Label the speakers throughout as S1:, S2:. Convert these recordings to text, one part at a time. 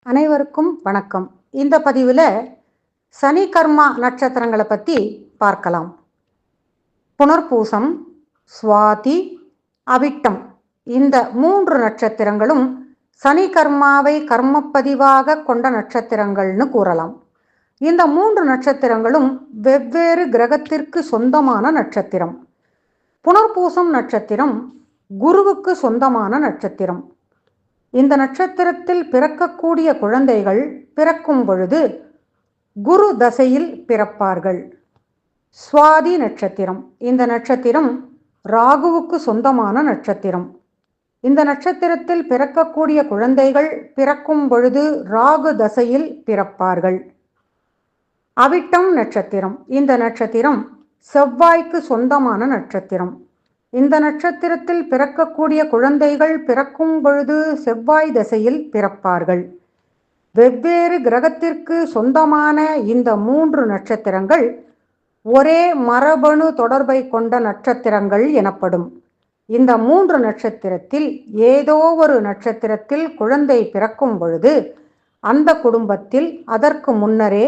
S1: அனைவருக்கும் வணக்கம். இந்த பதிவில் சனி கர்மா நட்சத்திரங்களை பற்றி பார்க்கலாம். புனர்பூசம், சுவாதி, அவிட்டம் இந்த 3 நட்சத்திரங்களும் சனி கர்மாவை கர்மப்பதிவாக கொண்ட நட்சத்திரங்கள்னு கூறலாம். இந்த 3 நட்சத்திரங்களும் வெவ்வேறு கிரகத்திற்கு சொந்தமான நட்சத்திரம். புனர்பூசம் நட்சத்திரம் குருவுக்கு சொந்தமான நட்சத்திரம். இந்த நட்சத்திரத்தில் பிறக்கக்கூடிய குழந்தைகள் பிறக்கும் பொழுது குரு தசையில் பிறப்பார்கள். சுவாதி நட்சத்திரம் இந்த நட்சத்திரம் ராகுவுக்கு சொந்தமான நட்சத்திரம். இந்த நட்சத்திரத்தில் பிறக்கக்கூடிய குழந்தைகள் பிறக்கும் பொழுது ராகு தசையில் பிறப்பார்கள். அவிட்டம் நட்சத்திரம் இந்த நட்சத்திரம் செவ்வாய்க்கு சொந்தமான நட்சத்திரம். இந்த நட்சத்திரத்தில் பிறக்கக்கூடிய குழந்தைகள் பிறக்கும் பொழுது செவ்வாய் திசையில் பிறப்பார்கள். வெவ்வேறு கிரகத்திற்கு சொந்தமான இந்த 3 நட்சத்திரங்கள் ஒரே மரபணு தொடர்பை கொண்ட நட்சத்திரங்கள் எனப்படும். இந்த 3 நட்சத்திரத்தில் ஏதோ ஒரு நட்சத்திரத்தில் குழந்தை பிறக்கும் பொழுது அந்த குடும்பத்தில் அதற்கு முன்னரே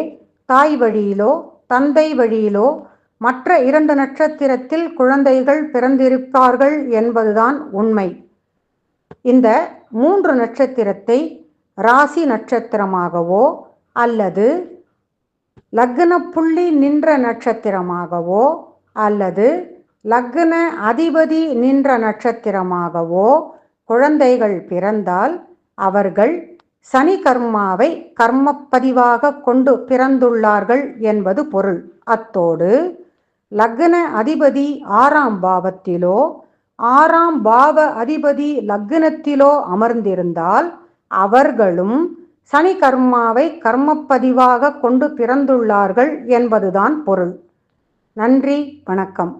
S1: தாய் வழியிலோ தந்தை வழியிலோ மற்ற 2 நட்சத்திரத்தில் குழந்தைகள் பிறந்திருப்பார்கள் என்பதுதான் உண்மை. இந்த 3 நட்சத்திரத்தை ராசி நட்சத்திரமாகவோ அல்லது லக்ன புள்ளி நின்ற நட்சத்திரமாகவோ அல்லது லக்ன அதிபதி நின்ற நட்சத்திரமாகவோ குழந்தைகள் பிறந்தால் அவர்கள் சனி கர்மாவை கர்மப்பதிவாக கொண்டு பிறந்துள்ளார்கள் என்பது பொருள். அத்தோடு லக்ன அதிபதி 6ஆம் பாவத்திலோ 6ஆம் பாவ அதிபதி லக்னத்திலோ அமர்ந்திருந்தால் அவர்களும் சனி கர்மாவை கர்மப்பதிவாக கொண்டு பிறந்துள்ளார்கள் என்பதுதான் பொருள். நன்றி, வணக்கம்.